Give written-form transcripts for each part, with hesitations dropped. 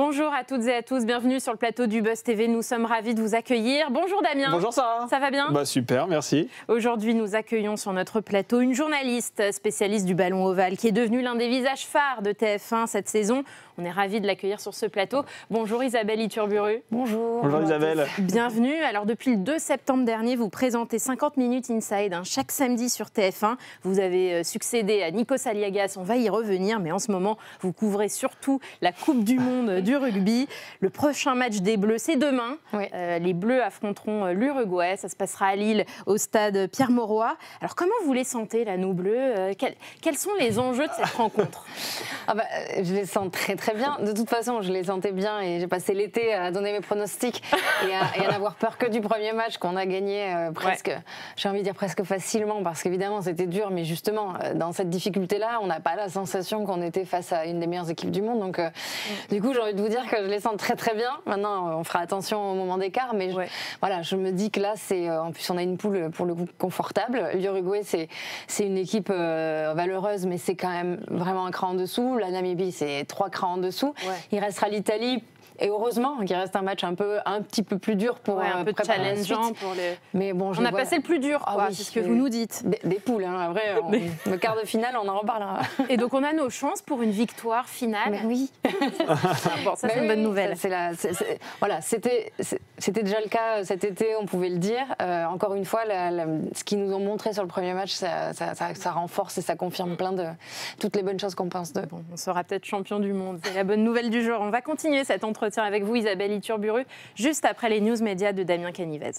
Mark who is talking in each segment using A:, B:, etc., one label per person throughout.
A: Bonjour à toutes et à tous, bienvenue sur le plateau du Buzz TV. Nous sommes ravis de vous accueillir. Bonjour Damien.
B: Bonjour Sarah.
A: Ça va bien?
B: Super, merci.
A: Aujourd'hui, nous accueillons sur notre plateau une journaliste spécialiste du ballon ovale qui est devenue l'un des visages phares de TF1 cette saison. On est ravis de l'accueillir sur ce plateau. Bonjour Isabelle Iturburu.
C: Bonjour.
B: Bonjour Isabelle.
A: Bienvenue. Alors depuis le 2 septembre dernier, vous présentez 50 minutes inside chaque samedi sur TF1. Vous avez succédé à Nikos Aliagas, on va y revenir, mais en ce moment, vous couvrez surtout la Coupe du Monde du rugby. Le prochain match des Bleus, c'est demain.
C: Oui.
A: Les Bleus affronteront l'Uruguay. Ça se passera à Lille, au stade Pierre-Mauroy. Alors comment vous les sentez, là, nos Bleus? Quels sont les enjeux de cette rencontre?
C: Je les sens très très bien. De toute façon, je les sentais bien et j'ai passé l'été à donner mes pronostics et à n'avoir peur que du premier match qu'on a gagné presque, j'ai envie de dire presque facilement, parce qu'évidemment c'était dur, mais justement dans cette difficulté-là, on n'a pas la sensation qu'on était face à une des meilleures équipes du monde. Donc du coup, j'ai envie de vous dire que je les sens très très bien. Maintenant, on fera attention au moment d'écart, mais voilà, je me dis que là, en plus on a une poule pour le coup confortable. L'Uruguay, c'est une équipe valeureuse, mais c'est quand même vraiment un cran en dessous. La Namibie, c'est 3 crans en dessous. Il restera l'Italie. Et heureusement qu'il reste un match un petit peu plus dur pour
A: un peu challengeant pour les.
C: Mais bon,
A: on a passé le plus dur,
C: oui,
A: c'est ce que vous nous dites.
C: Des poules, hein, après, le quart de finale, on en reparlera.
A: Et donc on a nos chances pour une victoire finale.
C: Mais oui.
A: Bon, ça c'est une bonne nouvelle.
C: Voilà, c'était déjà le cas cet été, on pouvait le dire. Encore une fois, ce qu'ils nous ont montré sur le premier match, ça renforce et ça confirme toutes les bonnes choses qu'on pense d'eux.
A: Bon, on sera peut-être champion du monde. C'est la bonne nouvelle du jour. On va continuer cet entretien avec vous, Isabelle Iturburu, juste après les news médias de Damien Canivez.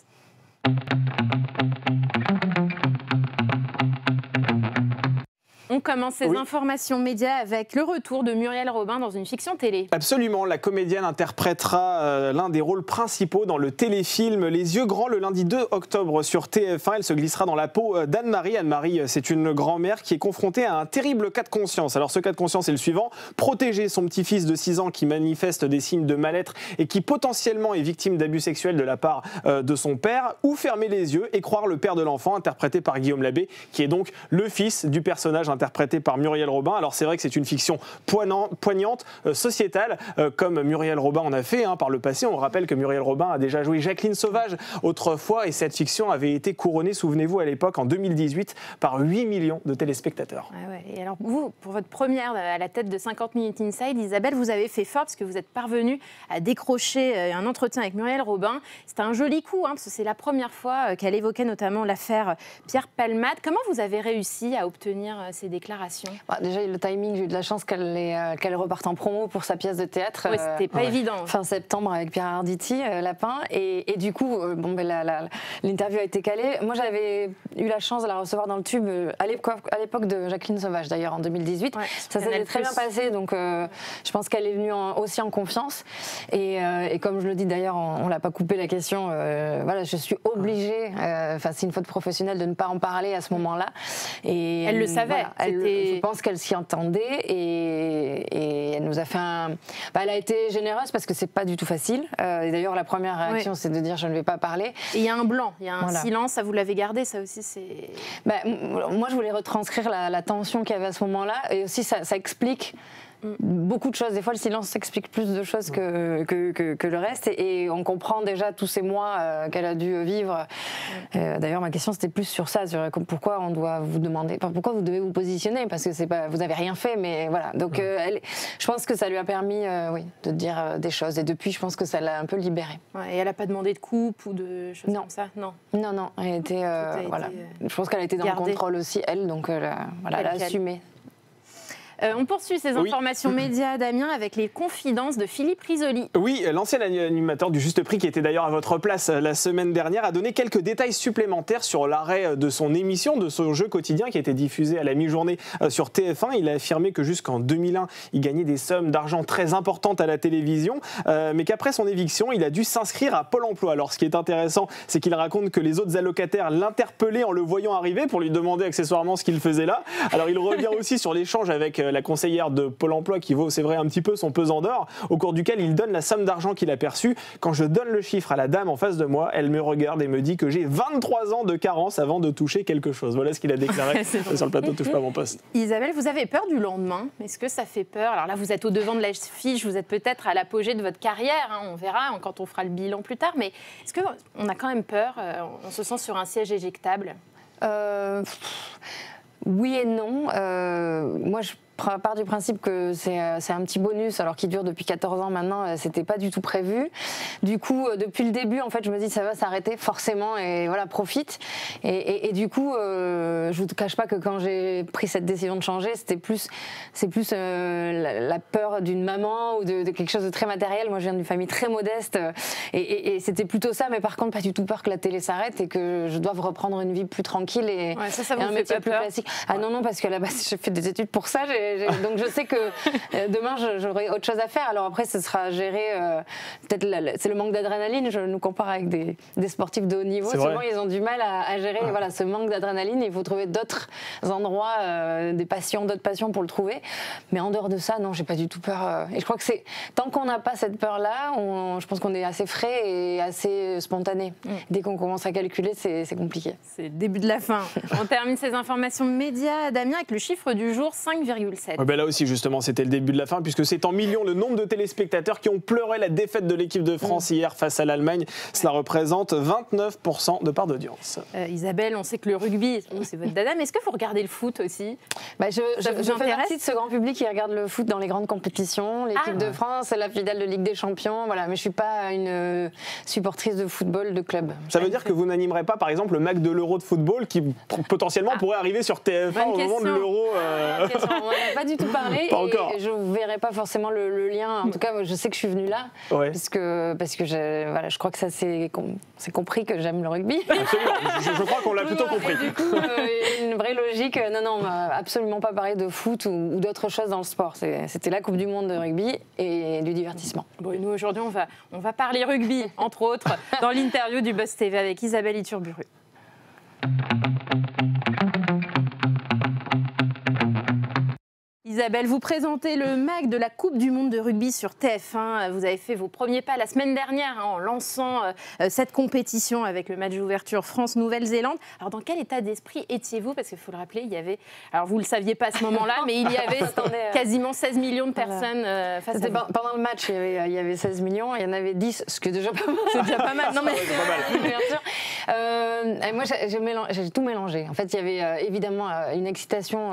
A: On commence ces informations médias avec le retour de Muriel Robin dans une fiction télé.
B: Absolument, la comédienne interprétera l'un des rôles principaux dans le téléfilm Les Yeux Grands le lundi 2 octobre sur TF1. Elle se glissera dans la peau d'Anne-Marie. Anne-Marie, c'est une grand-mère qui est confrontée à un terrible cas de conscience. Alors ce cas de conscience est le suivant: protéger son petit-fils de 6 ans qui manifeste des signes de mal-être et qui potentiellement est victime d'abus sexuels de la part de son père, ou fermer les yeux et croire le père de l'enfant, interprété par Guillaume Labbé, qui est donc le fils du personnage interprété par Muriel Robin. Alors c'est vrai que c'est une fiction poignante, sociétale, comme Muriel Robin en a fait par le passé. On rappelle que Muriel Robin a déjà joué Jacqueline Sauvage autrefois, et cette fiction avait été couronnée, souvenez-vous, à l'époque, en 2018, par 8 millions de téléspectateurs.
A: Et alors vous, pour votre première à la tête de 50 Minutes Inside, Isabelle, vous avez fait fort parce que vous êtes parvenue à décrocher un entretien avec Muriel Robin. C'était un joli coup, parce que c'est la première fois qu'elle évoquait notamment l'affaire Pierre Palmade. Comment vous avez réussi à obtenir ces déclarations?
C: Déjà, le timing, j'ai eu de la chance qu'elle reparte en promo pour sa pièce de théâtre.
A: Oui, c'était pas évident.
C: Fin septembre avec Pierre Arditi, Lapin. Et du coup, l'interview a été calée. Moi, j'avais eu la chance de la recevoir dans le Tube à l'époque de Jacqueline Sauvage, d'ailleurs, en 2018. Ça s'est très bien passé, donc je pense qu'elle est venue aussi en confiance. Et comme je le dis d'ailleurs, on l'a pas coupé la question. Voilà, je suis obligée, c'est une faute professionnelle, de ne pas en parler à ce moment-là. Et
A: elle le savait.
C: Je pense qu'elle s'y entendait et elle nous a fait elle a été généreuse parce que c'est pas du tout facile. Et d'ailleurs, la première réaction, c'est de dire je ne vais pas parler.
A: Et il y a un blanc, il y a un silence, ça vous l'avez gardé, ça aussi c'est...
C: Moi, je voulais retranscrire la tension qu'il y avait à ce moment-là, et aussi ça explique beaucoup de choses. Des fois, le silence explique plus de choses que le reste, et on comprend déjà tous ces mois qu'elle a dû vivre. D'ailleurs, ma question, c'était plus sur ça, sur pourquoi on doit vous demander, pourquoi vous devez vous positionner, parce que vous n'avez rien fait, mais voilà. Donc, je pense que ça lui a permis de dire des choses, et depuis, je pense que ça l'a un peu libérée.
A: Et elle n'a pas demandé de coupe ou de choses comme ça? Non.
C: Non, elle était, je pense qu'elle a été dans le contrôle aussi, elle, donc elle a assumé.
A: On poursuit ces informations médias, Damien, avec les confidences de Philippe Risoli.
B: Oui, l'ancien animateur du Juste Prix, qui était d'ailleurs à votre place la semaine dernière, a donné quelques détails supplémentaires sur l'arrêt de son émission, de son jeu quotidien qui était diffusé à la mi-journée sur TF1. Il a affirmé que jusqu'en 2001, il gagnait des sommes d'argent très importantes à la télévision, mais qu'après son éviction, il a dû s'inscrire à Pôle emploi. Alors ce qui est intéressant, c'est qu'il raconte que les autres allocataires l'interpellaient en le voyant arriver pour lui demander accessoirement ce qu'il faisait là. Alors il revient aussi sur l'échange avec la conseillère de Pôle emploi qui vaut, c'est vrai, un petit peu son pesant d'or, au cours duquel il donne la somme d'argent qu'il a perçue. Quand je donne le chiffre à la dame en face de moi, elle me regarde et me dit que j'ai 23 ans de carence avant de toucher quelque chose. Voilà ce qu'il a déclaré sur le plateau Touche pas à mon poste.
A: Isabelle, vous avez peur du lendemain? Est-ce que ça fait peur? Alors là, vous êtes au devant de l'affiche, vous êtes peut-être à l'apogée de votre carrière, hein, on verra quand on fera le bilan plus tard, mais est-ce qu'on a quand même peur? On se sent sur un siège éjectable?
C: Oui et non. Moi, je pars du principe que c'est un petit bonus, alors qu'il dure depuis 14 ans maintenant, c'était pas du tout prévu. Du coup, depuis le début, en fait, je me dis ça va s'arrêter forcément, et voilà, profite. Et du coup, je vous cache pas que quand j'ai pris cette décision de changer, c'est plus la peur d'une maman ou de quelque chose de très matériel. Moi, je viens d'une famille très modeste, et c'était plutôt ça, mais par contre, pas du tout peur que la télé s'arrête et que je doive reprendre une vie plus tranquille et un métier plus classique. Ah non, parce qu'à la base, j'ai fait des études pour ça. Donc je sais que demain j'aurai autre chose à faire. Alors après, ce sera géré. Peut-être c'est le manque d'adrénaline. Je nous compare avec des sportifs de haut niveau. Souvent, ils ont du mal à gérer voilà, ce manque d'adrénaline. Il faut trouver d'autres endroits, d'autres passions pour le trouver. Mais en dehors de ça, non, j'ai pas du tout peur. Et je crois que c'est tant qu'on n'a pas cette peur-là, je pense qu'on est assez frais et assez spontané. Dès qu'on commence à calculer, c'est compliqué.
A: C'est le début de la fin. On termine ces informations médias, Damien, avec le chiffre du jour 5,7.
B: Ben là aussi, justement, c'était le début de la fin, puisque c'est en millions le nombre de téléspectateurs qui ont pleuré la défaite de l'équipe de France hier face à l'Allemagne. Cela représente 29% de part d'audience.
A: Isabelle, on sait que le rugby, c'est votre dada, mais est-ce que vous regardez le foot aussi?
C: Je fais partie de ce grand public qui regarde le foot dans les grandes compétitions, l'équipe de France, la finale de Ligue des Champions, voilà. Mais je ne suis pas une supportrice de football de club.
B: Ça veut dire que vous n'animerez pas, par exemple, le match de l'Euro de football qui potentiellement pourrait arriver sur TF1 au moment de l'Euro
C: On n'en a pas du tout parlé.
B: Pas encore.
C: Et je ne verrai pas forcément le lien. En tout cas, je sais que je suis venue là parce que je crois que ça c'est compris que j'aime le rugby.
B: Absolument. Je crois qu'on l'a plutôt compris.
C: Et du coup, une vraie logique. Non, on m'a absolument pas parlé de foot ou d'autres choses dans le sport. C'était la Coupe du Monde de rugby et du divertissement.
A: Bon, et nous aujourd'hui, on va parler rugby, entre autres, dans l'interview du Buzz TV avec Isabelle Iturburu. Isabelle, vous présentez le MAC de la Coupe du Monde de rugby sur TF1. Vous avez fait vos premiers pas la semaine dernière en lançant cette compétition avec le match d'ouverture France-Nouvelle-Zélande. Alors, dans quel état d'esprit étiez-vous? Parce qu'il faut le rappeler, il y avait... Alors, vous ne le saviez pas à ce moment-là, mais il y avait quasiment 16 millions de personnes face à vous.
C: Pendant le match, il y avait 16 millions, il y en avait 10, ce qui est déjà pas mal.
A: C'est déjà pas mal. Non, mais...
C: Moi, j'ai tout mélangé. En fait, il y avait évidemment une excitation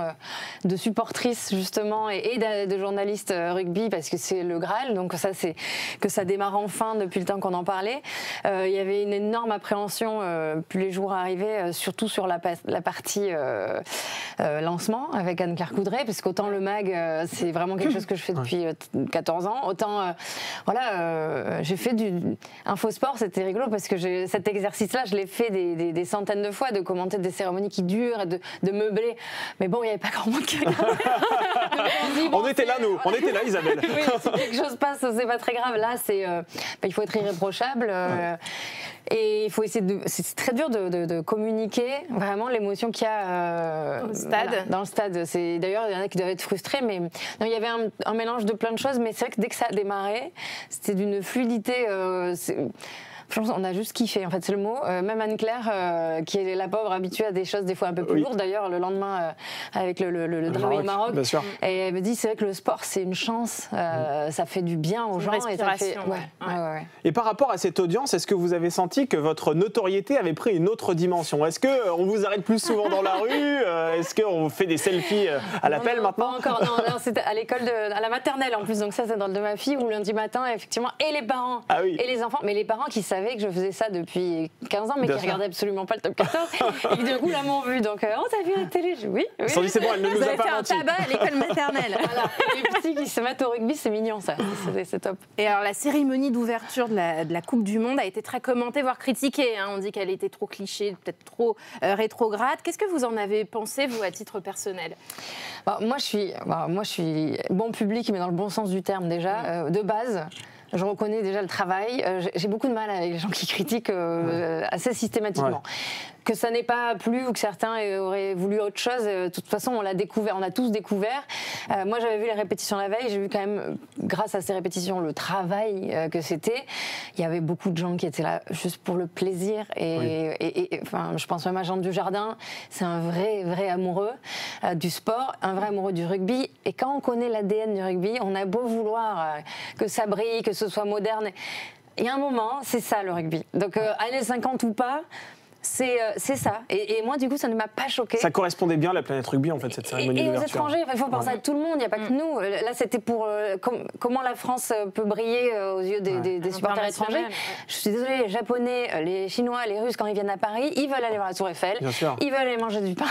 C: de supportrices, justement, et de journalistes rugby, parce que c'est le Graal, donc ça, c'est que ça démarre enfin depuis le temps qu'on en parlait. Il y avait une énorme appréhension, plus les jours arrivaient, surtout sur la partie lancement avec Anne-Claire Coudray, parce qu'autant le MAG, c'est vraiment quelque chose que je fais depuis 14 ans, autant j'ai fait du Infosport, c'était rigolo, parce que cet exercice-là, je l'ai fait des centaines de fois, de commenter des cérémonies qui durent, et de meubler, mais bon, il n'y avait pas grand monde qui regardait.
B: On était là, nous. On était là, Isabelle.
C: Oui, si quelque chose passe, c'est pas très grave. Là, il faut être irréprochable. Et il faut essayer c'est très dur de communiquer vraiment l'émotion qu'il y a
A: au stade.
C: Dans le stade. D'ailleurs, il y en a qui doivent être frustrés, mais non, il y avait un mélange de plein de choses. Mais c'est vrai que dès que ça a démarré, c'était d'une fluidité. On a juste kiffé, en fait, c'est le mot. Même Anne-Claire, qui est la pauvre habituée à des choses des fois un peu plus lourdes, d'ailleurs, le lendemain, avec le drame au Maroc.
B: Bien sûr.
C: Et elle me dit, c'est vrai que le sport, c'est une chance, ça fait du bien aux gens.
A: Et ça fait...
B: Et par rapport à cette audience, est-ce que vous avez senti que votre notoriété avait pris une autre dimension? Est-ce qu'on vous arrête plus souvent dans la rue? Est-ce qu'on fait des selfies à l'appel maintenant?
C: Pas encore, non, c'était à l'école, à la maternelle en plus, donc ça, c'est dans le de ma fille, où lundi matin, effectivement, et les parents, et les enfants, mais les parents qui savaient que je faisais ça depuis 15 ans, mais qui regardaient absolument pas le top 14. Et du coup, là, m'ont vu. Donc, on t'a vu à la télé? Oui.
B: Ils se sont dit, c'est bon, elle ne nous a pas menti.
A: Vous avez fait un tabac à l'école maternelle.
C: Voilà. Et les petits qui se mettent au rugby, c'est mignon, ça. C'est top.
A: Et alors, la cérémonie d'ouverture de la Coupe du Monde a été très commentée, voire critiquée. On dit qu'elle était trop cliché, peut-être trop rétrograde. Qu'est-ce que vous en avez pensé, vous, à titre personnel?
C: Moi, je suis bon public, mais dans le bon sens du terme, déjà, de base. Je reconnais déjà le travail. J'ai beaucoup de mal avec les gens qui critiquent assez systématiquement. que ça n'ait pas plu ou que certains auraient voulu autre chose, de toute façon, on l'a découvert, on a tous découvert. Moi, j'avais vu les répétitions la veille, j'ai vu quand même, grâce à ces répétitions, le travail que c'était. Il y avait beaucoup de gens qui étaient là juste pour le plaisir. Et enfin, je pense même à Jean Dujardin, c'est un vrai amoureux du sport, un vrai amoureux du rugby. Et quand on connaît l'ADN du rugby, on a beau vouloir que ça brille, que ce soit moderne. Il y a un moment, c'est ça le rugby. Donc, années 50 ou pas, c'est ça. Et moi, du coup, ça ne m'a pas choquée.
B: Ça correspondait bien à la planète rugby, en fait, cette cérémonie d'ouverture.
C: Et aux étrangers, il faut penser à tout le monde, il n'y a pas que nous. Là, c'était pour comment la France peut briller aux yeux des supporters étrangers. Je suis désolée, les Japonais, les Chinois, les Russes, quand ils viennent à Paris, ils veulent aller voir la Tour Eiffel, ils veulent aller manger du pain.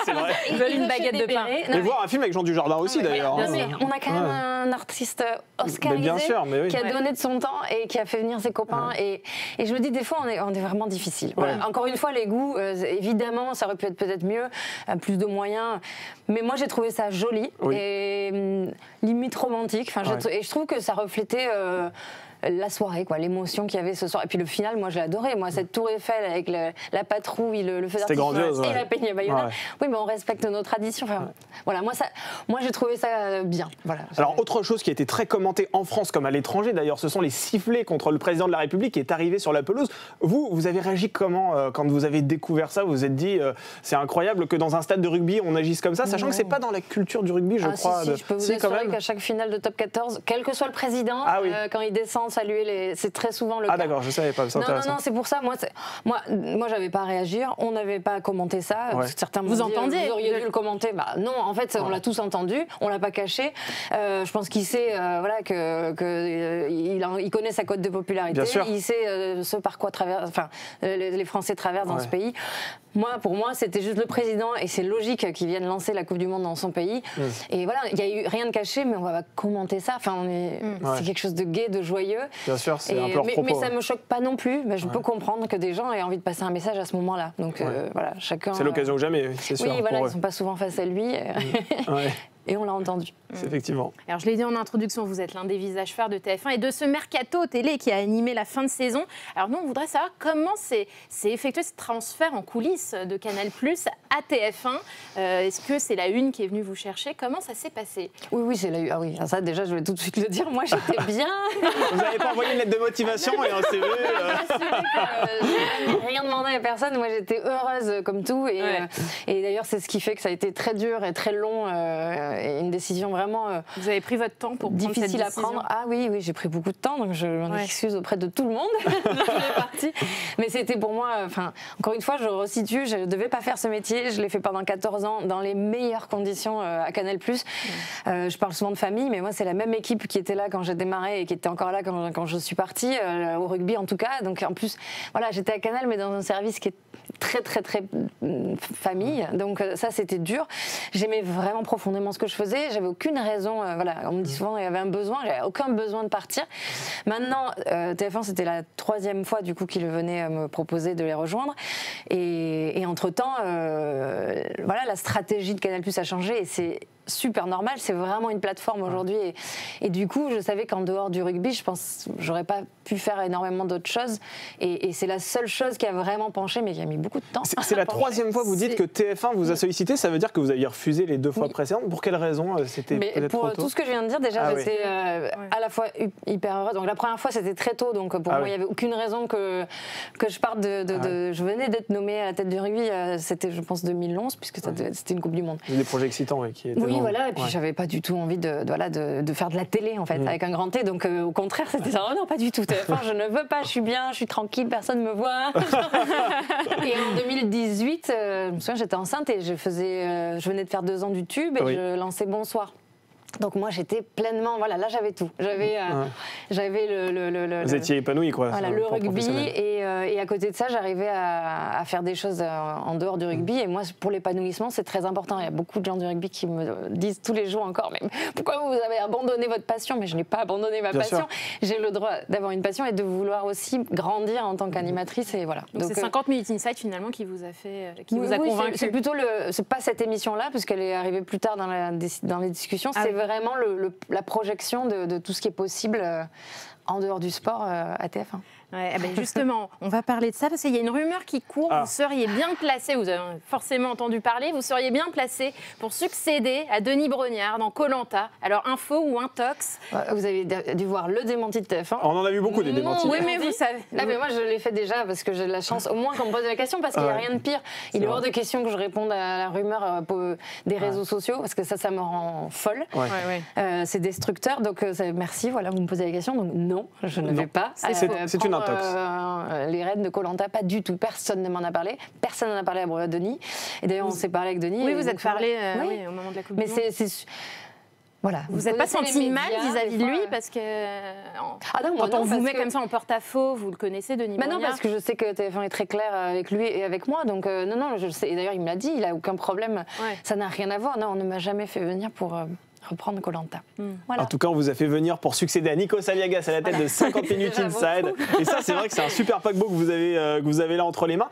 B: C'est vrai.
A: Ils veulent une baguette de pain.
B: Et voir un film avec Jean Dujardin aussi, d'ailleurs.
C: On a quand même un artiste oscarisé qui a donné de son temps et qui a fait venir ses copains. Et je me dis, des fois, on est vraiment difficile. Encore une fois, les goûts, évidemment, ça aurait pu être peut-être mieux, plus de moyens. Mais moi, j'ai trouvé ça joli et limite romantique. Et je trouve que ça reflétait la soirée, quoi, l'émotion qu'il y avait ce soir. Et puis le final, moi, je l'ai adoré. Moi, cette Tour Eiffel avec la patrouille, le feu d'artifice et la Peña Bayona. Oui, mais on respecte nos traditions. Enfin, voilà, moi, j'ai trouvé ça bien. Voilà.
B: Alors, autre chose qui a été très commentée en France comme à l'étranger, d'ailleurs, ce sont les sifflets contre le président de la République qui est arrivé sur la pelouse. Vous avez réagi comment quand vous avez découvert ça? Vous vous êtes dit, c'est incroyable que dans un stade de rugby, on agisse comme ça, sachant que c'est pas dans la culture du rugby, je crois.
C: Si, je peux vous assurer qu'à chaque finale de top 14, quel que soit le président, quand il descend, saluer c'est très souvent le cas.
B: Ah d'accord, je savais pas, c'est intéressant.
C: Non, c'est pour ça, moi j'avais pas à réagir, on n'avait pas à commenter ça. Certains
A: vous entendiez,
C: vous auriez dû le commenter. Bah non, en fait, on l'a tous entendu, on l'a pas caché. Je pense qu'il sait il connaît sa cote de popularité, il sait ce par quoi les Français traversent dans ce pays. Pour moi, c'était juste le président et c'est logique qu'il vienne lancer la Coupe du Monde dans son pays. Et voilà, il n'y a eu rien de caché, mais on va commenter ça. Enfin, c'est quelque chose de gai, de joyeux.
B: Bien sûr, c'est un peu leur propos.
C: Mais ça ne me choque pas non plus. Mais je peux comprendre que des gens aient envie de passer un message à ce moment-là. Donc voilà, chacun.
B: C'est l'occasion ou jamais, c'est sûr.
C: Oui, voilà, ils ne sont pas souvent face à lui. Et on l'a entendu.
B: Effectivement.
A: Alors, je l'ai dit en introduction, vous êtes l'un des visages phares de TF1 et de ce mercato télé qui a animé la fin de saison. Alors, nous, on voudrait savoir comment s'est effectué ce transfert en coulisses de Canal+ à TF1. Est-ce que c'est la Une qui est venue vous chercher? Comment ça s'est passé?
C: Oui, c'est la Une. Ah oui, ça, déjà, je vais tout de suite le dire. Moi, j'étais bien.
B: Vous n'avez pas envoyé une lettre de motivation et un CV
C: Rien demandé à personne. Moi, j'étais heureuse comme tout. Et d'ailleurs, c'est ce qui fait que ça a été très dur et très long. Et une décision vraiment
A: vous avez pris votre temps pour prendre
C: difficile
A: cette
C: à prendre. Ah oui, j'ai pris beaucoup de temps, donc je m'en excuse auprès de tout le monde. Mais c'était pour moi, encore une fois, je resitue, je ne devais pas faire ce métier, je l'ai fait pendant 14 ans dans les meilleures conditions à Canal+. Je parle souvent de famille, mais moi c'est la même équipe qui était là quand j'ai démarré et qui était encore là quand je suis partie, au rugby en tout cas. Donc en plus, voilà, j'étais à Canal, mais dans un service qui est très famille, donc ça c'était dur. J'aimais vraiment profondément ce que je faisais, j'avais aucune raison, on me dit souvent il y avait un besoin, j'avais aucun besoin de partir. Maintenant TF1 c'était la 3e fois du coup qu'il venait me proposer de les rejoindre et entre-temps la stratégie de Canal+ a changé et c'est super normal, c'est vraiment une plateforme aujourd'hui et du coup je savais qu'en dehors du rugby je pense j'aurais pas pu faire énormément d'autres choses et c'est la seule chose qui a vraiment penché mais qui a mis beaucoup de temps.
B: C'est la 3e fois que vous dites que TF1 vous a sollicité, ça veut dire que vous aviez refusé les 2 fois précédentes. Pour quelle raison? C'était peut-être trop tôt?
C: Pour tout ce que je viens de dire déjà j'étais à la fois hyper heureuse. Donc la première fois c'était très tôt donc pour moi il n'y avait aucune raison que je parte je venais d'être nommée à la tête du rugby, c'était je pense 2011 puisque c'était une Coupe du Monde.
B: Des projets excitants qui étaient
C: voilà, et puis j'avais pas du tout envie de faire de la télé en fait, avec un grand T, donc au contraire c'était ça, oh non pas du tout, je ne veux pas, je suis bien, je suis tranquille, personne ne me voit. Et en 2018, je me souviens j'étais enceinte et je venais de faire 2 ans du tube et je lançais Bonsoir. Donc moi j'étais pleinement, là j'avais tout, j'avais
B: vous étiez épanouie quoi.
C: Voilà, le rugby et à côté de ça j'arrivais à faire des choses en dehors du rugby et moi pour l'épanouissement c'est très important. Il y a beaucoup de gens du rugby qui me disent tous les jours encore mais pourquoi vous avez abandonné votre passion? Mais je n'ai pas abandonné ma passion. J'ai le droit d'avoir une passion et de vouloir aussi grandir en tant qu'animatrice et voilà.
A: Donc c'est 50 Minutes Inside finalement qui vous a fait, vous a convaincu.
C: C'est plutôt c'est pas cette émission là parce qu'elle est arrivée plus tard dans les discussions. C'est vraiment la projection de tout ce qui est possible en dehors du sport à TF1.
A: Ouais, ben justement, on va parler de ça parce qu'il y a une rumeur qui court. Vous seriez bien placé, vous avez forcément entendu parler, vous seriez bien placé pour succéder à Denis Brognard dans Koh-Lanta. Alors, info ou intox?
C: Vous avez dû voir le démenti de TF1.
B: On en a vu beaucoup des démentis.
A: Oui, mais vous savez.
C: Là, mais moi, je l'ai fait déjà parce que j'ai de la chance, au moins qu'on me pose la question, parce qu'il n'y a rien de pire. Il est hors de question que je réponde à la rumeur des réseaux sociaux, parce que ça me rend folle. C'est destructeur. Donc, merci, voilà, vous me posez la question. Donc, non, je ne vais pas.
B: C'est une intox.
C: Les raids de Koh-Lanta, pas du tout. Personne ne m'en a parlé. Personne n'en a parlé à Denis. Et d'ailleurs, on s'est parlé avec Denis.
A: Oui, vous êtes parlé au moment de la Coupe du Monde.
C: Mais voilà.
A: Vous n'êtes pas senti mal vis-à-vis de lui parce que quand on vous met comme ça en porte-à-faux, vous le connaissez, Denis Brognard?
C: Non, parce que je sais que TF1 est très clair avec lui et avec moi. Donc non, je le sais. Et d'ailleurs, il me l'a dit, il n'a aucun problème. Ça n'a rien à voir. Non, on ne m'a jamais fait venir pour reprendre Koh-Lanta.
B: Voilà. En tout cas, on vous a fait venir pour succéder à Nikos Aliagas à la tête de 50 Minutes Inside. Et ça, c'est vrai que c'est un super paquebot que vous avez là entre les mains.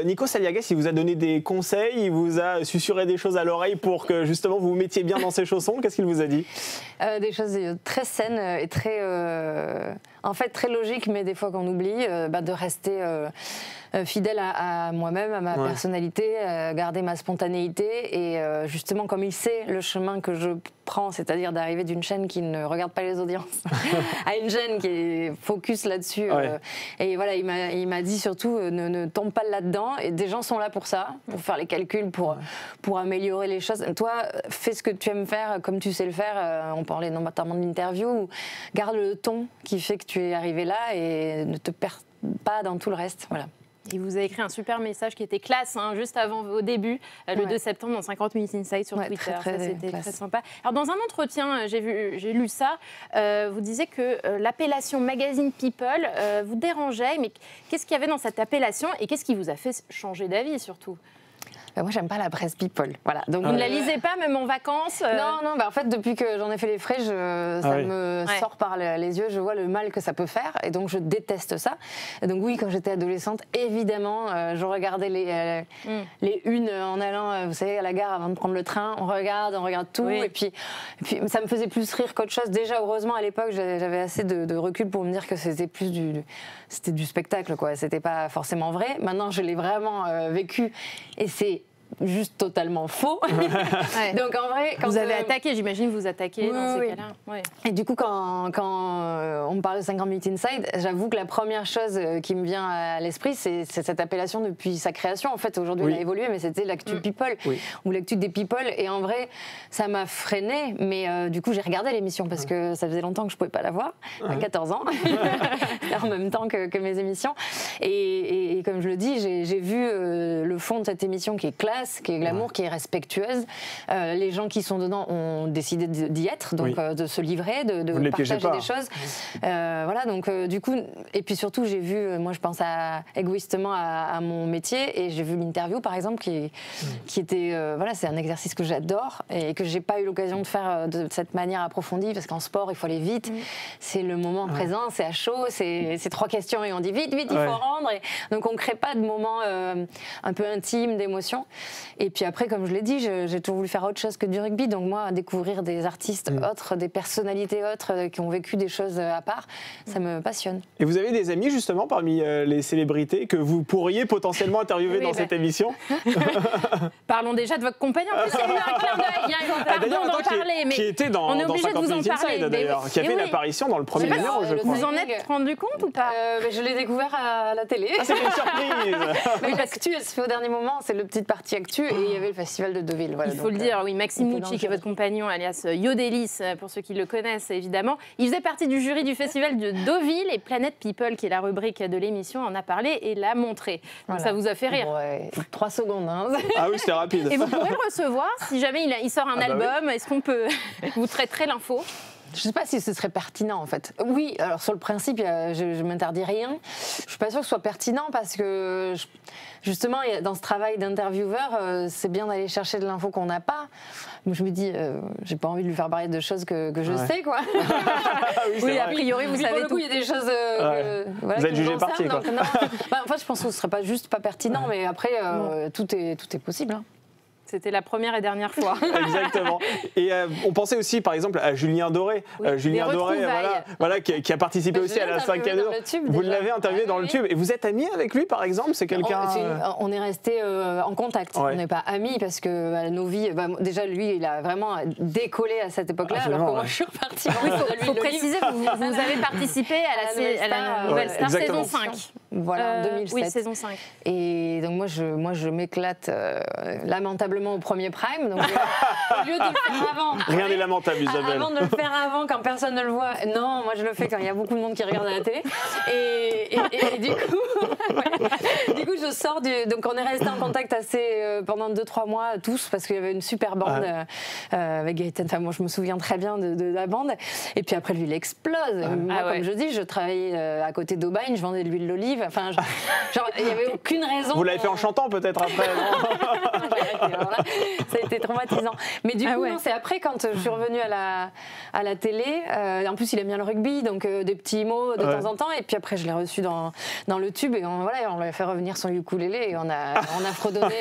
B: Nikos Aliagas, il vous a donné des conseils, il vous a susurré des choses à l'oreille pour que justement vous vous mettiez bien dans ses chaussons. Qu'est-ce qu'il vous a dit?
C: Des choses très saines et très, en fait, très logiques, mais des fois qu'on oublie, de rester fidèle à moi-même, à ma personnalité, garder ma spontanéité et justement, comme il sait le chemin que je prends, c'est-à-dire d'arriver d'une chaîne qui ne regarde pas les audiences à une chaîne qui est focus là-dessus. Et voilà, il m'a dit surtout ne tombe pas là-dedans. Et des gens sont là pour ça, pour faire les calculs, pour améliorer les choses. Toi, fais ce que tu aimes faire comme tu sais le faire. On parlait notamment de l'interview. Garde le ton qui fait que tu es arrivé là et ne te perds pas dans tout le reste. Voilà.
A: Il vous a écrit un super message qui était classe, juste au début, le 2 septembre, dans 50 Minutes Inside sur Twitter. C'était très sympa. Alors, dans un entretien, j'ai lu ça, vous disiez que l'appellation Magazine People vous dérangeait, mais qu'est-ce qu'il y avait dans cette appellation et qu'est-ce qui vous a fait changer d'avis surtout?
C: Moi, j'aime pas la presse people. Voilà. Donc,
A: vous ne la lisez pas, même en vacances?
C: Non, en fait, depuis que j'en ai fait les frais, ça me sort par les yeux. Je vois le mal que ça peut faire, et donc je déteste ça. Et donc oui, quand j'étais adolescente, évidemment, je regardais les unes en allant, vous savez, à la gare avant de prendre le train. On regarde tout, et puis ça me faisait plus rire qu'autre chose. Déjà, heureusement, à l'époque, j'avais assez de recul pour me dire que c'était plus c'était du spectacle, quoi. C'était pas forcément vrai. Maintenant, je l'ai vraiment vécu, et c'est juste totalement faux. Donc en vrai, quand
A: vous avez attaqué, j'imagine vous attaquez dans ces cas-là.
C: Et du coup, quand on me parle de 50 Minutes Inside, j'avoue que la première chose qui me vient à l'esprit, c'est cette appellation depuis sa création. En fait, aujourd'hui, elle a évolué, mais c'était l'actu people ou l'actu des people. Et en vrai, ça m'a freinée, mais du coup, j'ai regardé l'émission parce que ça faisait longtemps que je pouvais pas la voir, à 14 ans, en même temps que mes émissions. Et comme je le dis, j'ai vu le fond de cette émission qui est classe, qui est glamour, qui est respectueuse. Les gens qui sont dedans ont décidé d'y être, donc de se livrer, de partager des choses. Voilà, donc du coup, et puis surtout, j'ai vu, moi je pense égoïstement à mon métier, et j'ai vu l'interview par exemple qui était, voilà, c'est un exercice que j'adore et que j'ai pas eu l'occasion de faire de cette manière approfondie, parce qu'en sport il faut aller vite, c'est le moment présent, c'est à chaud, c'est 3 questions et on dit vite, il faut rendre, et donc on crée pas de moments un peu intimes, d'émotions. Et puis après, comme je l'ai dit, j'ai toujours voulu faire autre chose que du rugby. Donc moi, découvrir des artistes autres, des personnalités autres qui ont vécu des choses à part, ça me passionne. Et
B: vous avez des amis justement parmi les célébrités que vous pourriez potentiellement interviewer dans cette émission?
A: Parlons déjà de votre compagnon. En plus, il y a eu un clin d'œil, d'en parler.
B: Qui était dans 50 Minutes Inside d'ailleurs, qui a fait une apparition dans le premier numéro, je crois.
A: Vous en êtes rendu compte ou pas?
C: Je l'ai découvert à la télé.
B: Ah, c'est une surprise.
C: Mais l'actu, elle se fait au dernier moment, c'est le petite partie actu, et il y avait le festival de Deauville. Voilà,
A: il faut le dire, oui, Maxime Mouchy, qui est votre compagnon, alias Yodelis, pour ceux qui le connaissent évidemment. Il faisait partie du jury du festival de Deauville, et Planète People, qui est la rubrique de l'émission, en a parlé et l'a montré. Donc ça vous a fait rire.
C: 3 secondes.
B: Ah oui, c'était rapide.
A: Et vous pourrez le recevoir si jamais il sort un album. Est-ce qu'on peut vous traiterez l'info?
C: Je ne sais pas si ce serait pertinent en fait. Oui, alors sur le principe, je ne m'interdis rien. Je ne suis pas sûre que ce soit pertinent parce que justement, dans ce travail d'intervieweur, c'est bien d'aller chercher de l'info qu'on n'a pas. Donc je me dis, j'ai pas envie de lui faire parler de choses que je sais, quoi.
A: Oui, a priori, vous savez
C: pour le coup, il y a des choses. Voilà,
B: vous êtes jugé parti, quoi.
C: En fait, je pense que ce serait pas juste pas pertinent, mais après, tout est possible. Hein.
A: C'était la première et dernière fois.
B: Exactement. Et on pensait aussi, par exemple, à Julien Doré.
A: Oui,
B: Julien Doré, voilà, qui a participé aussi à la 5e. Vous l'avez interviewé dans le tube. Et vous êtes amis avec lui, par exemple? C'est quelqu'un...
C: On est resté en contact.
B: Ouais.
C: On n'est pas amis parce que nos vies... déjà, lui, il a vraiment décollé à cette époque-là, alors que moi, je suis repartie.
A: Il faut préciser, vous avez participé à la Nouvelle Star saison 5.
C: Voilà, en 2007.
A: Oui, saison 5.
C: Et donc moi, je m'éclate lamentablement au premier prime. Donc, au lieu de le faire avant...
B: Rien n'est lamentable, Isabelle.
C: Avant de le faire avant, quand personne ne le voit. Non, moi, je le fais quand il y a beaucoup de monde qui regarde à la télé. Et du coup, je sors donc on est resté en contact assez pendant 2-3 mois tous, parce qu'il y avait une super bande avec Gaëtan. Enfin, moi, je me souviens très bien de la bande. Et puis après, lui, il explose. Moi, comme je dis, je travaillais à côté d'Aubagne, je vendais de l'huile d'olive. Enfin, genre, il n'y avait aucune raison.
B: Vous l'avez fait en chantant peut-être après,
C: non? Ça a été traumatisant. Mais du coup, non, c'est après, quand je suis revenue à la télé. En plus, il aime bien le rugby, donc des petits mots de temps en temps. Et puis après, je l'ai reçu dans le tube et on lui a fait revenir son ukulélé et on a fredonné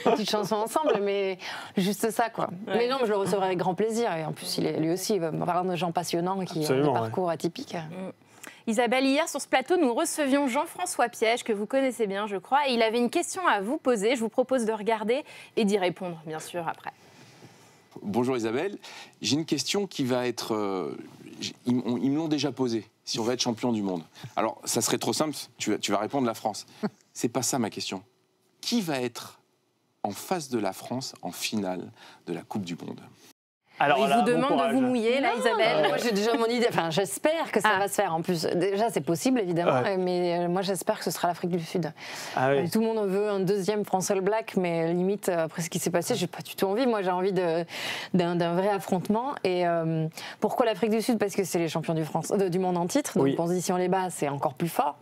C: une petite chanson ensemble. Mais juste ça, quoi. Ouais. Mais non, je le recevrai avec grand plaisir. Et en plus, lui aussi, il va me parler de gens passionnants qui ont des parcours atypiques.
A: Isabelle, hier sur ce plateau, nous recevions Jean-François Piège, que vous connaissez bien, je crois, et il avait une question à vous poser. Je vous propose de regarder et d'y répondre, bien sûr, après.
D: Bonjour Isabelle, j'ai une question qui va être... ils me l'ont déjà posée, si on veut être champion du monde. Alors, ça serait trop simple, tu vas répondre la France. C'est pas ça ma question. Qui va être en face de la France en finale de la Coupe du Monde ?
A: Alors, il vous demande de vous mouiller, là, Isabelle.
C: Moi, j'ai déjà mon idée. Enfin, j'espère que ça va se faire. En plus, déjà, c'est possible, évidemment. Mais moi, j'espère que ce sera l'Afrique du Sud. Tout le monde veut un deuxième France All Black, mais limite, après ce qui s'est passé, j'ai pas du tout envie. Moi, j'ai envie d'un vrai affrontement. Et pourquoi l'Afrique du Sud? Parce que c'est les champions du monde en titre. Donc, position les bas, c'est encore plus fort.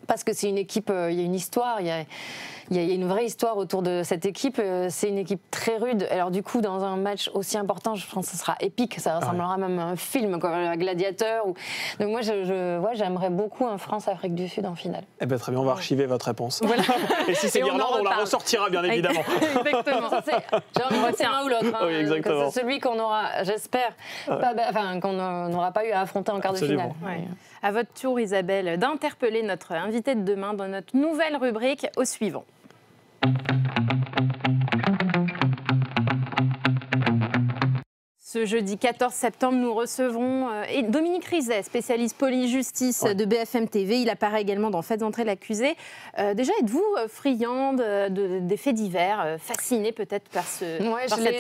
C: Parce que c'est une équipe, il y a une histoire, il y a une vraie histoire autour de cette équipe. C'est une équipe très rude. Alors, du coup, dans un match aussi important, je pense que ce sera épique, ça ressemblera même à un film, comme un Gladiateur. Donc moi, j'aimerais beaucoup un France-Afrique du Sud en finale.
B: Eh bien, très bien, on va archiver votre réponse. Voilà. Et si c'est l'Irlande, on la ressortira, bien évidemment.
A: Exactement.
C: J'ai envie de retirer un ou l'autre.
B: Oui, exactement.
C: C'est celui qu'on aura, j'espère, qu'on n'aura pas eu à affronter en quart de finale.
A: Ouais. À votre tour, Isabelle, d'interpeller notre invité de demain dans notre nouvelle rubrique au suivant. Ce jeudi 14 septembre, nous recevrons Dominique Rizet, spécialiste police-justice de BFM TV. Il apparaît également dans Faites entrer l'accusé. Déjà, êtes-vous friande des faits divers, fascinée peut-être par cette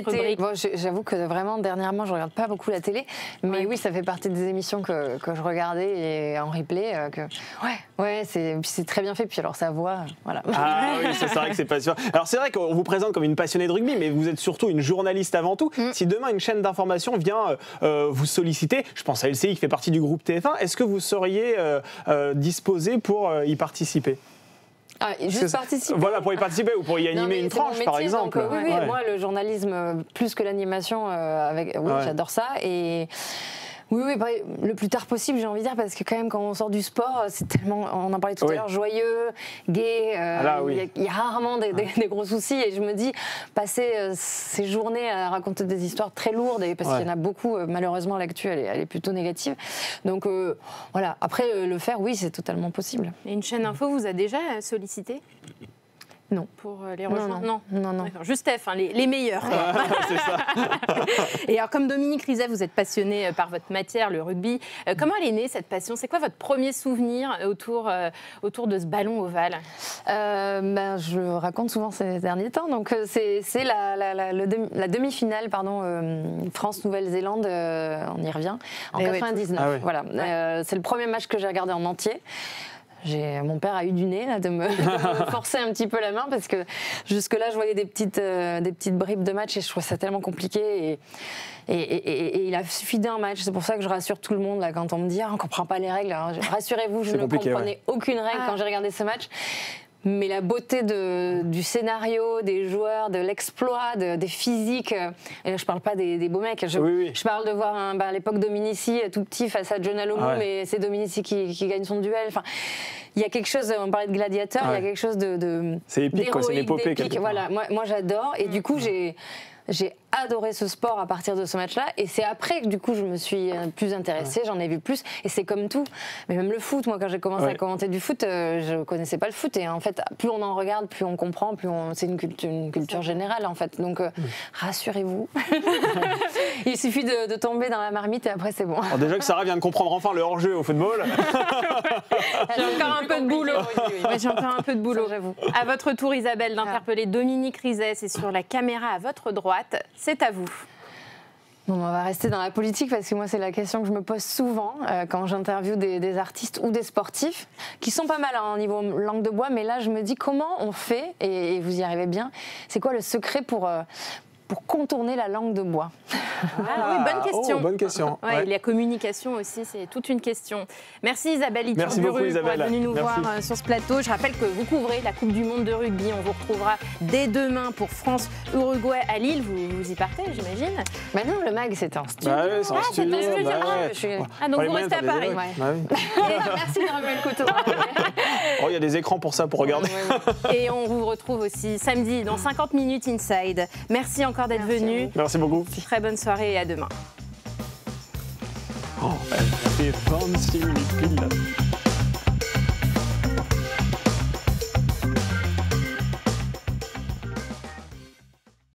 A: rubrique?
C: Bon, j'avoue que vraiment, dernièrement, je ne regarde pas beaucoup la télé. Mais oui, ça fait partie des émissions que je regardais et en replay. C'est très bien fait. Puis alors, sa voix, voilà.
B: Ah oui, c'est vrai que c'est passionnant. Alors, c'est vrai qu'on vous présente comme une passionnée de rugby, mais vous êtes surtout une journaliste avant tout. Si demain, une chaîne d'information vient vous solliciter, je pense à LCI qui fait partie du groupe TF1, est-ce que vous seriez disposé pour y participer?
C: Juste participer.
B: Voilà, pour y participer ou pour y animer une tranche, métier, par exemple.
C: Donc, oui, moi, le journalisme, plus que l'animation, j'adore ça. Et oui, le plus tard possible, j'ai envie de dire, parce que quand même, quand on sort du sport, c'est tellement, on en parlait tout à l'heure, joyeux, gai, il y a rarement des gros soucis. Et je me dis, passer ces journées à raconter des histoires très lourdes, parce qu'il y en a beaucoup, malheureusement, l'actu, elle est plutôt négative. Donc voilà, après, le faire, oui, c'est totalement possible.
A: Et une chaîne info vous a déjà sollicité?
C: Non.
A: Pour les rejoindre?
C: Non.
A: Juste F, les meilleurs.
B: C'est ça.
A: Et alors, comme Dominique Rizet, vous êtes passionné par votre matière, le rugby. Comment elle est née, cette passion? C'est quoi votre premier souvenir autour de ce ballon ovale?
C: Je le raconte souvent ces derniers temps. Donc, c'est la demi-finale, France-Nouvelle-Zélande, on y revient, en 99. Voilà. C'est le premier match que j'ai regardé en entier. Mon père a eu du nez là, de me forcer un petit peu la main, parce que jusque-là, je voyais des petites bribes de match et je trouvais ça tellement compliqué. Et il a suffi d'un match. C'est pour ça que je rassure tout le monde là, quand on me dit on ne comprend pas les règles. Rassurez-vous, je ne comprenais aucune règle quand j'ai regardé ce match. Mais la beauté du scénario, des joueurs, de l'exploit, des physiques, et là, je parle pas des beaux mecs, je parle de voir à l'époque Dominici tout petit face à John Alomou, mais c'est Dominici qui gagne son duel. Enfin, il y a quelque chose, on parlait de gladiateur, il y a quelque chose
B: c'est épique, c'est une épopée.
C: Voilà, moi j'adore, et du coup j'ai adoré ce sport à partir de ce match-là, et c'est après que du coup je me suis plus intéressée, j'en ai vu plus, et c'est comme tout. Mais même le foot, moi quand j'ai commencé à commenter du foot, je connaissais pas le foot, et en fait plus on en regarde, plus on comprend, c'est une culture générale en fait. Donc rassurez-vous, il suffit de tomber dans la marmite et après c'est bon.
B: Alors déjà que Sarah vient de comprendre enfin le hors-jeu au football.
A: J'ai encore un peu de boulot. J'ai encore un peu de boulot.
C: J'avoue.
A: À votre tour, Isabelle, d'interpeller Dominique Rizet. C'est sur la caméra à votre droite. C'est à vous.
C: Bon, on va rester dans la politique parce que moi c'est la question que je me pose souvent quand j'interviewe des artistes ou des sportifs qui sont pas mal au niveau langue de bois, mais là je me dis comment on fait, et vous y arrivez bien, c'est quoi le secret pour contourner la langue de bois?
A: Oui, bonne question.
B: Bonne question.
A: Ouais. La communication aussi, c'est toute une question. Merci Isabelle
B: Merci beaucoup, Isabelle.
A: pour être venue nous voir sur ce plateau. Je rappelle que vous couvrez la Coupe du Monde de rugby. On vous retrouvera dès demain pour France-Uruguay à Lille. Vous y partez, j'imagine?
C: Bah non, le mag c'était en studio.
B: Bah oui, c'est en studio.
A: Donc vous restez à Paris.
C: Merci de remettre le couteau.
B: Il y a des écrans pour ça, pour regarder.
A: Et on vous retrouve aussi samedi dans 50 minutes Inside. Merci encore d'être venu.
B: Merci beaucoup.
A: Très bonne soirée et à demain.
B: Elle fait 26 minutes pile.